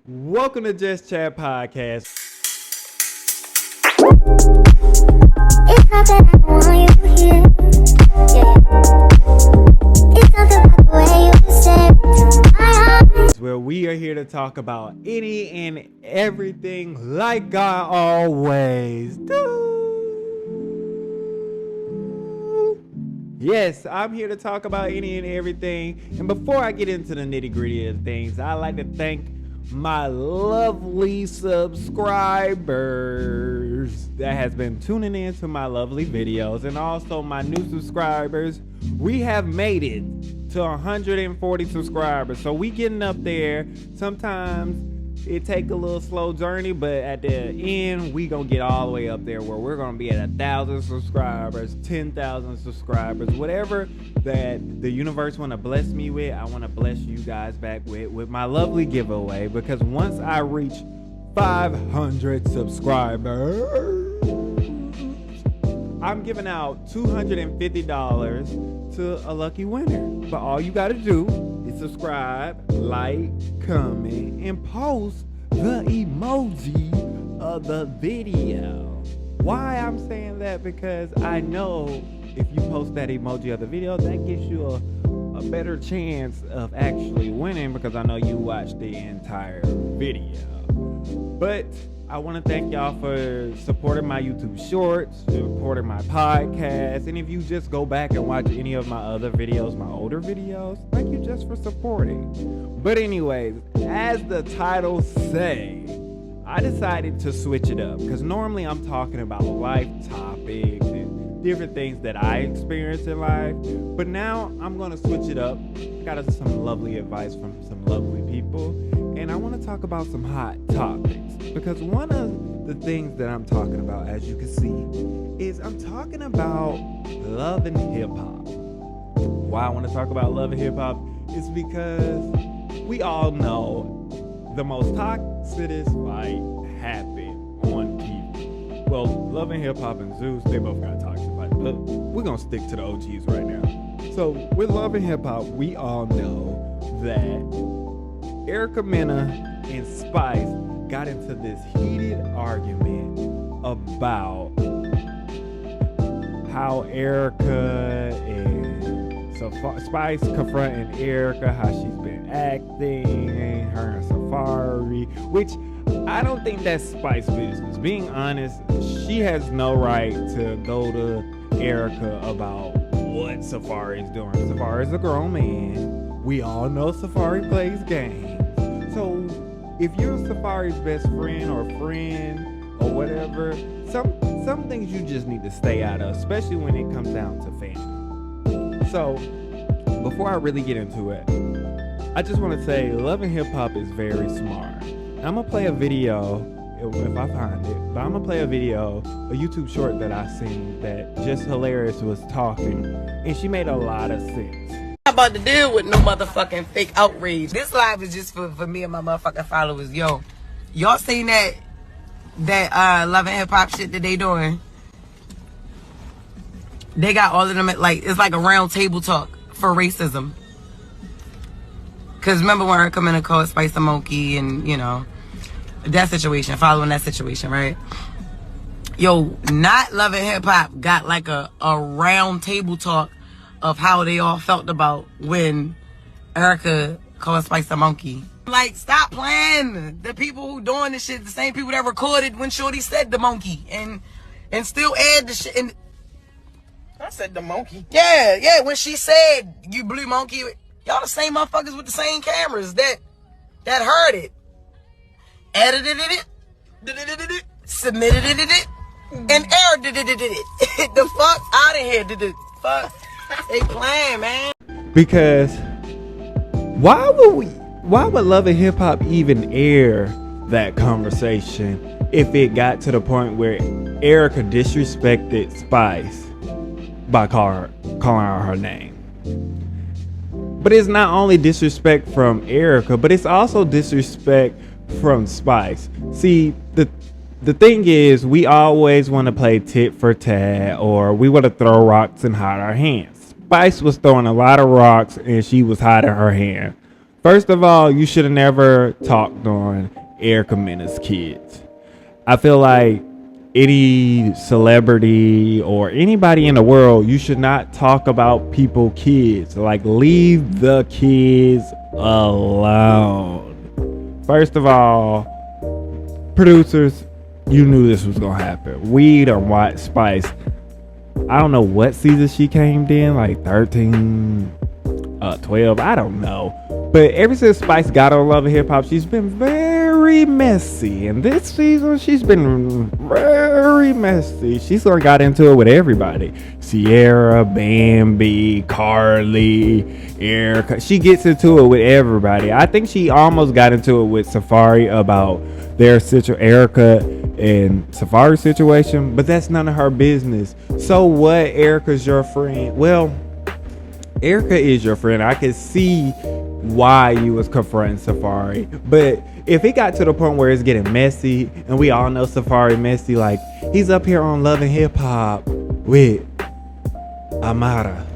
Welcome to Just Chat Podcast. It's not that I want you here. Yeah. It's not the way you said to my eyes. Where we are here to talk about any and everything like I always do. Yes, I'm here to talk about any and everything. And before I get into the nitty-gritty of things, I'd like to thank my lovely subscribers that has been tuning in to my lovely videos, and also my new subscribers. We have made it to 140 subscribers, so we getting up there. Sometimes it take a little slow journey, but at the end we gonna get all the way up there where we're gonna be at 1,000 subscribers, 10,000 subscribers, whatever that the universe want to bless me with. I want to bless you guys back with my lovely giveaway, because once I reach 500 subscribers, I'm giving out $250 to a lucky winner. But all you got to do is subscribe, like, comment, and post the emoji of the video. Why I'm saying that? Because I know if you post that emoji of the video, that gives you a better chance of actually winning, because I know you watched the entire video. But I want to thank y'all for supporting my YouTube shorts, supporting my podcast, and if you just go back and watch any of my other videos, my older videos, thank you just for supporting. But anyways, as the title say, I decided to switch it up, because normally I'm talking about life topics and different things that I experience in life, but now I'm going to switch it up. Got us some lovely advice from some lovely people, and I want to talk about some hot topics, because one of the things that I'm talking about, as you can see, is I'm talking about love and hip-hop. Why I want to talk about love and hip-hop is because we all know the most toxic fight happened on TV. Well, Love and Hip Hop and Zues, they both got toxic fight, but we're gonna stick to the OGs right now. So with Love and Hip Hop, we all know that Mena and Spice got into this heated argument about how Erica and Spice confronting Erica, how she's been acting, her and Safari, which I don't think that's Spice business. Being honest, she has no right to go to Erica about what Safari's doing. Safari's a grown man. We all know Safari plays games. So if you're Safari's best friend or whatever, some things you just need to stay out of, especially when it comes down to family. So before I really get into it, I just want to say Love and Hip Hop is very smart. I'm going to play a video, if I find it, but I'm going to play a video, a YouTube short that I seen that Just Hilarious was talking, and she made a lot of sense. I'm about to deal with no motherfucking fake outrage. This live is just for me and my motherfucking followers. Yo, y'all seen that Love and Hip Hop shit that they doing? They got all of them at, like, it's like a round table talk for racism. Cause remember when Erica Mena called Spice a monkey, and you know that situation, following that situation, right? Yo, not Love and Hip Hop got like a round table talk of how they all felt about when Erica called Spice a monkey. Like, stop playing. The people who doing this shit, the same people that recorded when Shorty said the monkey, and still add the shit. And I said the monkey. yeah, when she said you blue monkey. Y'all the same motherfuckers with the same cameras that heard it, edited it, submitted it, and aired it. The fuck out of here, fuck. They playing, man. Because why would Love and Hip Hop even air that conversation if it got to the point where Erica disrespected Spice by calling her name? But it's not only disrespect from Erica, but it's also disrespect from Spice. See, the thing is, we always want to play tit for tat, or we want to throw rocks and hide our hands. Spice was throwing a lot of rocks, and she was hiding her hand First of all, you should have never talked on Erica Mena's kids. I feel like any celebrity or anybody in the world, you should not talk about people's kids. Like, leave the kids alone. First of all, producers, you knew this was gonna happen. We done watched Spice. I don't know what season she came in, like 13, 12, I don't know. But ever since Spice got on Love and Hip Hop, she's been very messy. And this season, she's been very messy. She sort of got into it with everybody. Sierra, Bambi, Carly, Erica. She gets into it with everybody. I think she almost got into it with Safari about their Erica and Safari situation. But that's none of her business. So what? Erica's your friend. Well, Erica is your friend. I can see why you was confronting Safari, but if it got to the point where it's getting messy, and we all know Safari messy, like he's up here on Love and Hip Hop with Amara.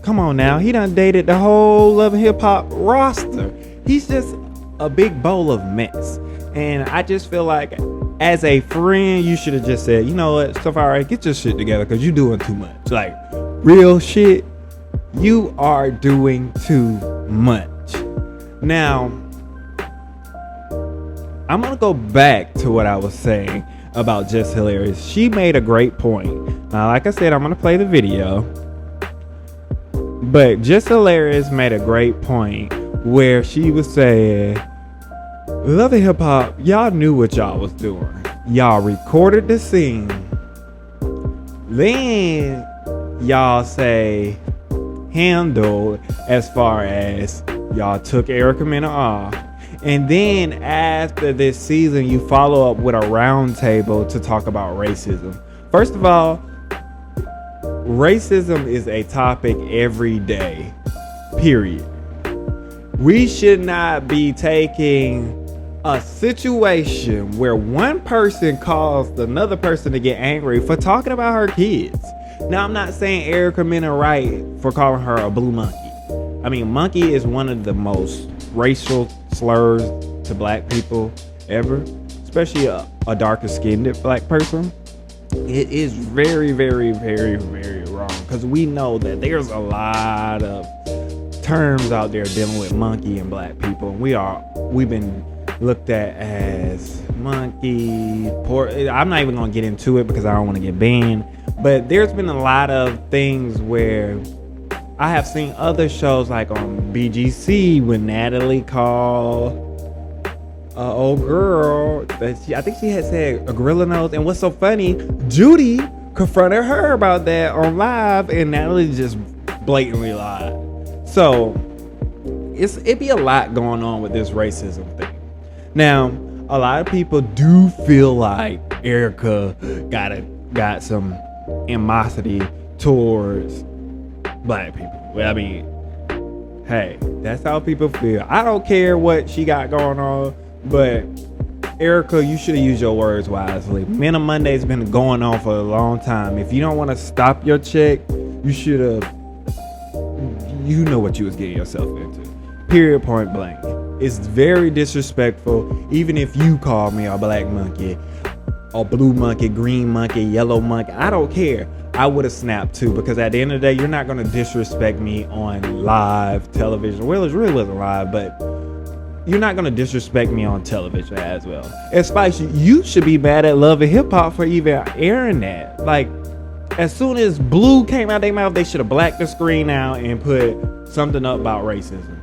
Come on now, he done dated the whole Love and Hip Hop roster. He's just a big bowl of mess, and I just feel like as a friend, you should have just said, you know what, Safari, get your shit together because you doing too much. Like, real shit, you are doing too much. Now, I'm gonna go back to what I was saying about Just Hilarious. She made a great point. Now, like I said, I'm gonna play the video, but Just Hilarious made a great point where she was saying, Love and Hip Hop, y'all knew what y'all was doing. Y'all recorded the scene, then y'all say handled as far as y'all took Erica Mena off, and then after this season you follow up with a round table to talk about racism. First of all, racism is a topic every day, period. We should not be taking a situation where one person caused another person to get angry for talking about her kids. Now, I'm not saying Erica Mena right for calling her a blue monkey. I mean, monkey is one of the most racial slurs to black people ever, especially a darker skinned black person. It is very, very, very, very wrong, because we know that there's a lot of terms out there dealing with monkey and black people, and we've been looked at as monkey, poor. I'm not even gonna get into it because I don't want to get banned, but there's been a lot of things where I have seen other shows like on BGC when Natalie called old girl that I think she had said a gorilla nose, and what's so funny, Judy confronted her about that on live, and Natalie just blatantly lied. So it be a lot going on with this racism thing. Now, a lot of people do feel like Erica got some animosity towards black people. Well, I mean, hey, that's how people feel. I don't care what she got going on, but Erica, you should have used your words wisely. Mena Monday's been going on for a long time. If you don't want to stop your check, you should have. You know what you was getting yourself into. Period, point blank. It's very disrespectful. Even if you call me a black monkey, a blue monkey, green monkey, yellow monkey, I don't care. I would have snapped too, because at the end of the day, you're not going to disrespect me on live television. Well, it really wasn't live, but you're not going to disrespect me on television as well. And Spice, you should be mad at Love and Hip Hop for even airing that. Like, as soon as blue came out their mouth, they should have blacked the screen out and put something up about racism.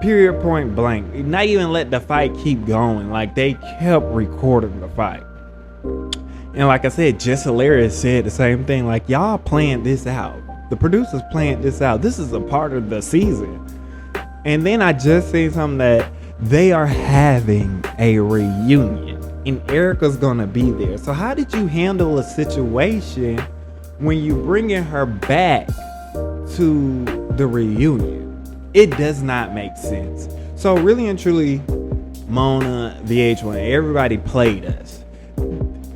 Period, point blank. Not even let the fight keep going. Like, they kept recording the fight. And like I said, Just Hilarious said the same thing. Like, y'all planned this out. The producers planned this out. This is a part of the season. And then I just seen something that they are having a reunion, and Erica's gonna be there. So how did you handle a situation when you bringing her back to the reunion? It does not make sense. So really and truly, Mona, VH1, everybody played us.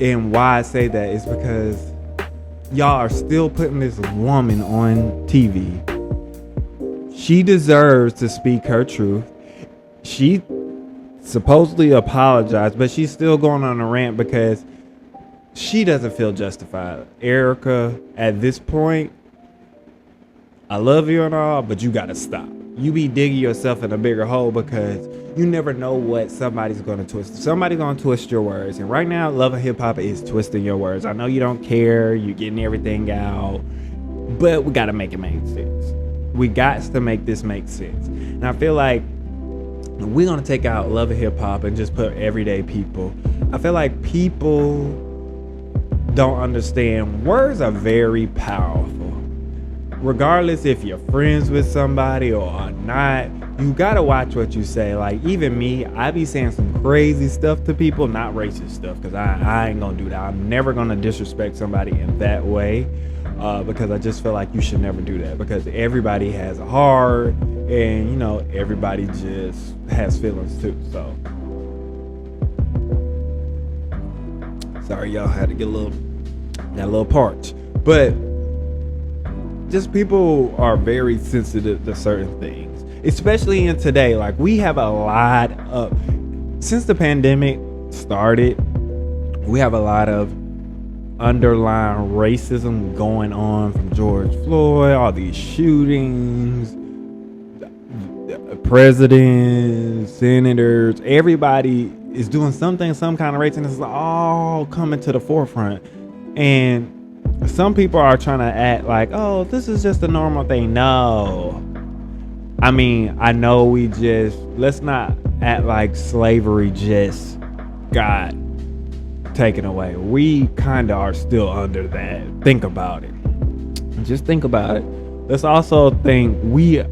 And why I say that is because y'all are still putting this woman on TV. She deserves to speak her truth. she supposedly apologized, but she's still going on a rant because she doesn't feel justified. Erica, at this point, I love you and all, but you gotta stop. You be digging yourself in a bigger hole because you never know what somebody's gonna twist. Somebody's gonna twist your words. And right now, Love and Hip Hop is twisting your words. I know you don't care, you're getting everything out, but we gotta make it make sense. We got to make this make sense. And I feel like we're gonna take out Love and Hip Hop and just put everyday people. I feel like people don't understand words are very powerful. Regardless if you're friends with somebody or not, you gotta watch what you say. Like, even me, I be saying some crazy stuff to people, not racist stuff, because I ain't gonna do that. I'm never gonna disrespect somebody in that way, because I just feel like you should never do that, because everybody has a heart, and you know, everybody just has feelings too. So sorry, y'all had to get a little parched, but just people are very sensitive to certain things, especially in today. Like, we have a lot of, since the pandemic started, we have a lot of underlying racism going on, from George Floyd, all these shootings, presidents, senators, everybody is doing something, some kind of racism. It's all coming to the forefront. And some people are trying to act like, oh, this is just a normal thing. No. I mean, I know let's not act like slavery just got taken away. We kind of are still under that. Think about it. Just think about it. Let's also think we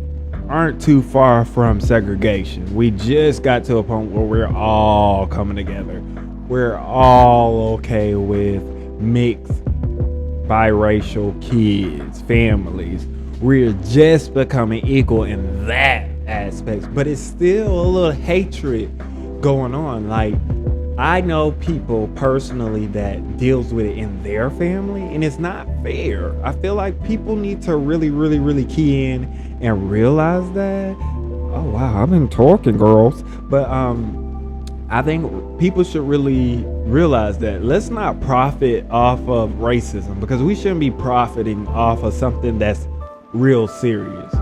aren't too far from segregation. We just got to a point where we're all coming together. We're all okay with mixed, biracial kids, families. We're just becoming equal in that aspect, but it's still a little hatred going on. Like, I know people personally that deals with it in their family, and it's not fair. I feel like people need to really, really, really key in and realize that. Oh wow, I've been talking, girls. But I think people should really realize that let's not profit off of racism, because we shouldn't be profiting off of something that's real serious.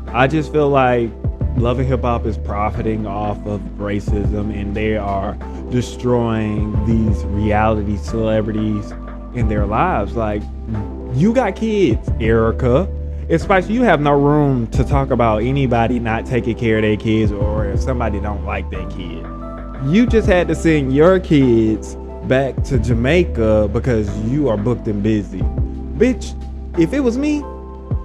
I just feel like Love and Hip Hop is profiting off of racism, and they are destroying these reality celebrities in their lives. Like, you got kids, Erica. It's like you have no room to talk about anybody not taking care of their kids, or if somebody don't like their kid. You just had to send your kids back to Jamaica because you are booked and busy. Bitch, if it was me,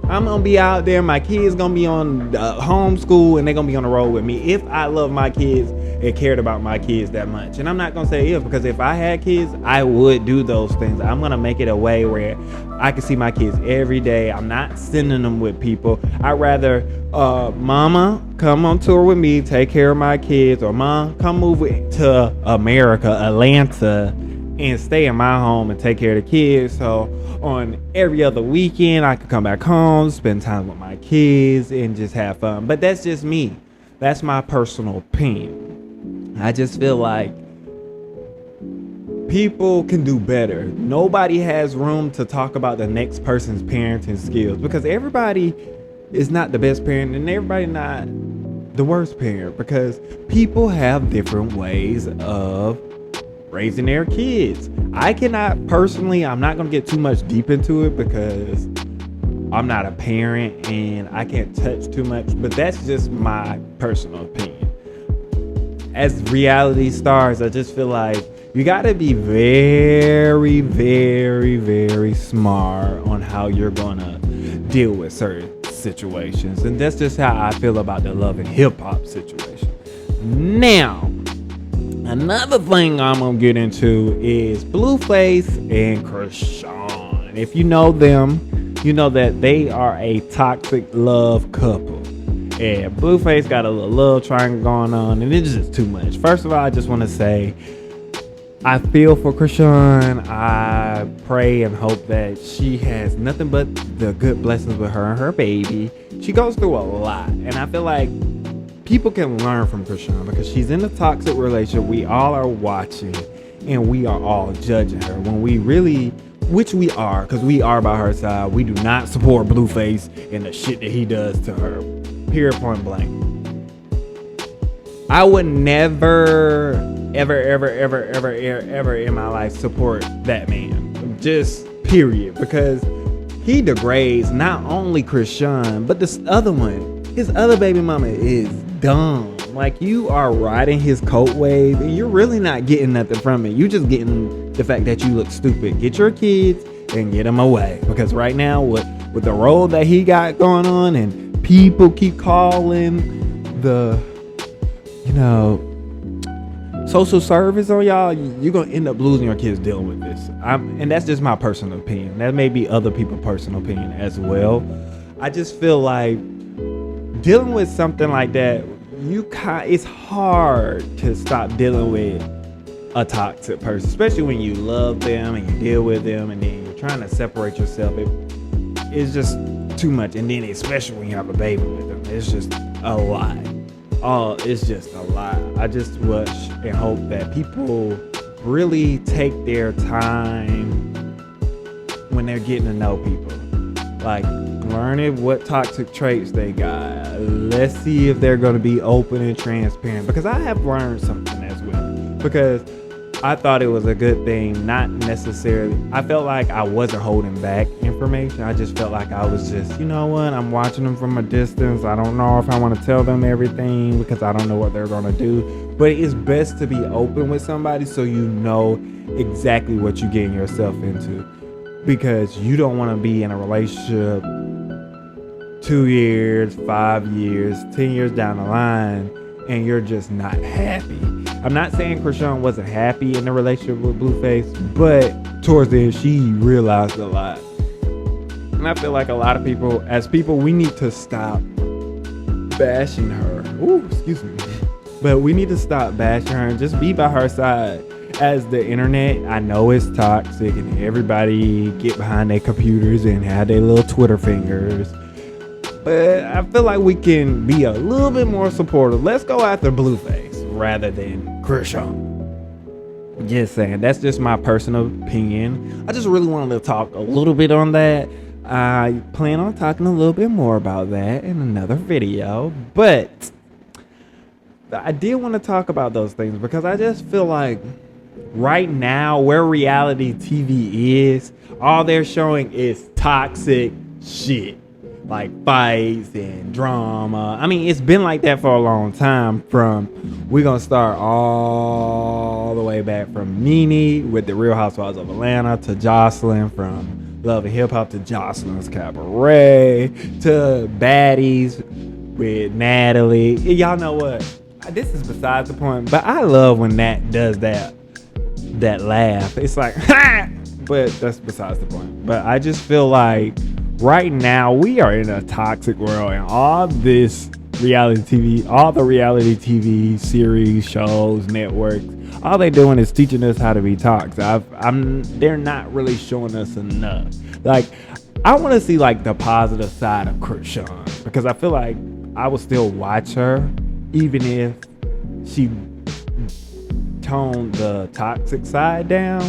I'm gonna be out there, my kids gonna be on homeschool, and they're gonna be on the road with me if I love my kids and cared about my kids that much. And I'm not gonna say if, because if I had kids, I would do those things. I'm gonna make it a way where I can see my kids every day. I'm not sending them with people. I'd rather, mama, come on tour with me, take care of my kids, or mom, come move to America, Atlanta, and stay in my home and take care of the kids. So on every other weekend, I could come back home, spend time with my kids, and just have fun. But that's just me. That's my personal opinion. I just feel like people can do better. Nobody has room to talk about the next person's parenting skills, because everybody is not the best parent, and everybody not the worst parent, because people have different ways of raising their kids. I cannot personally, I'm not going to get too much deep into it because I'm not a parent and I can't touch too much, but that's just my personal opinion. As reality stars, I just feel like you got to be very, very, very smart on how you're going to deal with certain situations. And that's just how I feel about the Love and Hip Hop situation. Now, another thing I'm going to get into is Blueface and Chrisean. If you know them, you know that they are a toxic love couple. And Blueface got a little love triangle going on, and it's just too much. First of all, I just want to say, I feel for Chrisean. I pray and hope that she has nothing but the good blessings with her and her baby. She goes through a lot, and I feel like people can learn from Chrisean because she's in a toxic relationship. We all are watching and we are all judging her when we really, which we are, because we are by her side. We do not support Blueface and the shit that he does to her. Period, point blank. I would never, ever in my life support that man. Just period. Because he degrades not only Chrisean, but this other one. His other baby mama is dumb. Like, you are riding his coat wave and you're really not getting nothing from it. You're just getting the fact that you look stupid. Get your kids and get them away. Because right now, with the role that he got going on and people keep calling the, social service on y'all, you're going to end up losing your kids dealing with this. And that's just my personal opinion. That may be other people's personal opinion as well. I just feel like dealing with something like that, it's hard to stop dealing with a toxic person, especially when you love them and you deal with them and then you're trying to separate yourself. It's just too much. And then especially when you have a baby with them, it's just a lot. Oh, it's just a lot. I just wish and hope that people really take their time when they're getting to know people. Like, learning what toxic traits they got. Let's see if they're going to be open and transparent. Because I have learned something as well. Because I thought it was a good thing, not necessarily. I felt like I wasn't holding back information. I just felt like I was just, you know what? I'm watching them from a distance. I don't know if I want to tell them everything because I don't know what they're going to do. But it's best to be open with somebody so you know exactly what you're getting yourself into. Because you don't want to be in a relationship 2 years, 5 years, 10 years down the line, and you're just not happy. I'm not saying Chrisean wasn't happy in the relationship with Blueface, but towards the end, she realized a lot. And I feel like a lot of people, as people, we need to stop bashing her. Ooh, excuse me. But we need to stop bashing her and just be by her side. As the internet, I know it's toxic and everybody get behind their computers and have their little Twitter fingers. But I feel like we can be a little bit more supportive. Let's go after Blueface rather than Chrisean. Just saying, that's just my personal opinion. I just really wanted to talk a little bit on that. I plan on talking a little bit more about that in another video. But I did want to talk about those things because I just feel like right now, where reality TV is, all they're showing is toxic shit. Like fights and drama. I mean, it's been like that for a long time. We're going to start all the way back from Mena with the Real Housewives of Atlanta to Jocelyn, from Love and HipHop to Jocelyn's Cabaret to Baddies with Natalie. Y'all know what? This is besides the point, but I love when Nat does that laugh. It's like, ha! But that's besides the point. But I just feel like right now we are in a toxic world, and all this reality TV, all the reality TV series, shows, networks, all they're doing is teaching us how to be toxic. They're not really showing us enough. Like, I want to see like the positive side of Chrisean, because I feel like I will still watch her even if she toned the toxic side down.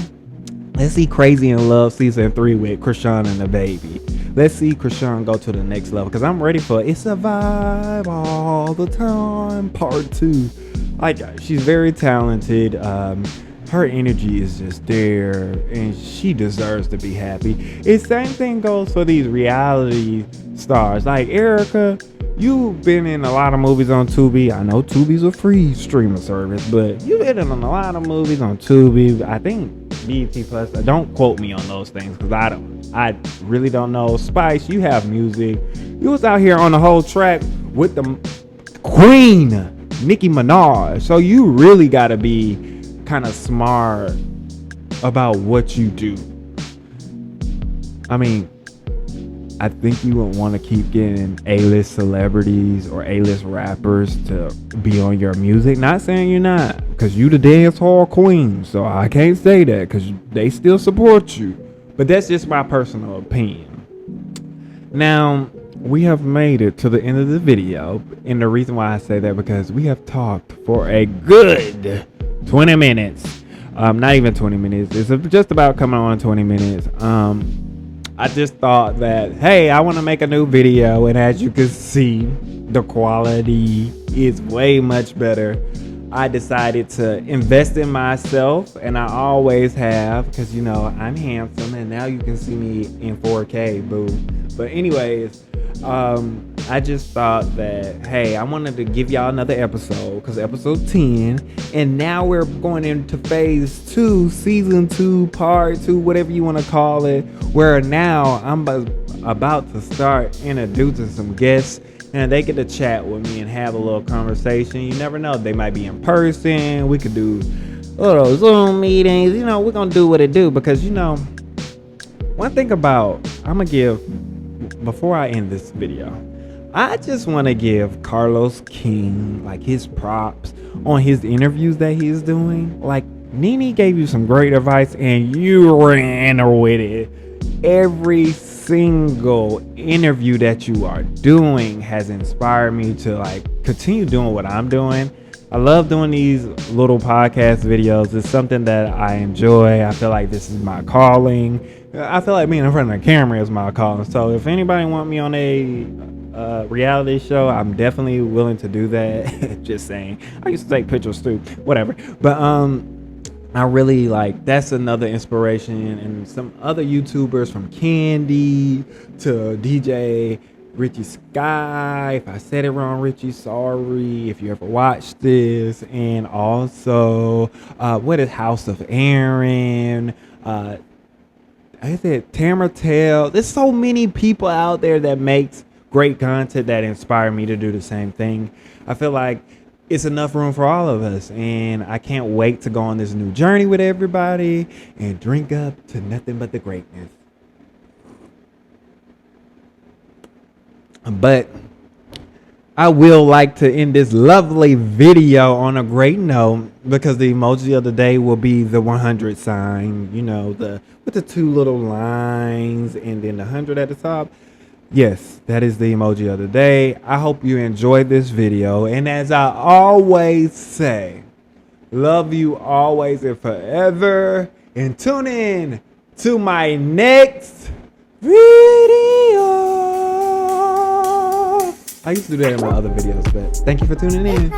Let's see Crazy in Love season 3 with Chrisean and the baby. Let's see Chrisean go to the next level, because I'm ready for It's a Vibe All the Time part 2. Like, she's very talented. Her energy is just there, and she deserves to be happy. The same thing goes for these reality stars. Like Erica, you've been in a lot of movies on Tubi. I know Tubi's a free streaming service, but you've been in a lot of movies on Tubi. I think BET Plus. Don't quote me on those things, because I really don't know. Spice, you have music. You was out here on the whole track with the Queen, Nicki Minaj. So you really got to be kind of smart about what you do. I mean, I think you would want to keep getting A-list celebrities or A-list rappers to be on your music. Not saying you're not, because you the dance hall queen, so I can't say that, because they still support you. But that's just my personal opinion. Now, we have made it to the end of the video. And the reason why I say that, because we have talked for a good 20 minutes. Not even 20 minutes. It's just about coming on 20 minutes. I just thought that, hey, I want to make a new video. And as you can see, the quality is way much better. I decided to invest in myself, and I always have, because you know I'm handsome, and now you can see me in 4K, boo. But anyways, I just thought that, hey, I wanted to give y'all another episode, because episode 10, and now we're going into phase 2, season 2, part 2, whatever you want to call it, where now I'm about to start introducing some guests. And they get to chat with me and have a little conversation. You never know. They might be in person. We could do little Zoom meetings. You know, we're going to do what it do. Because, you know, one thing about, I'm going to give, before I end this video, I just want to give Carlos King, like, his props on his interviews that he's doing. Like, Nene gave you some great advice and you ran with it. Every single interview that you are doing has inspired me to like continue doing what I'm doing. I love doing these little podcast videos. It's something that I enjoy. I feel like this is my calling. I feel like being in front of the camera is my calling. So if anybody want me on a reality show, I'm definitely willing to do that. Just saying. I used to take pictures too. Whatever. But I really like, that's another inspiration, and some other YouTubers from Candy to DJ Richie Sky. If I said it wrong, Richie, sorry if you ever watched this. And also, what is House of Aaron? I said Tamara Tell. There's so many people out there that makes great content that inspire me to do the same thing. I feel like it's enough room for all of us, and I can't wait to go on this new journey with everybody and drink up to nothing but the greatness. But I will like to end this lovely video on a great note, because the emoji of the day will be the 100 sign, you know, with the two little lines and then the 100 at the top. Yes, that is the emoji of the day. I hope you enjoyed this video. And as I always say, love you always and forever. And tune in to my next video. I used to do that in my other videos, but thank you for tuning in.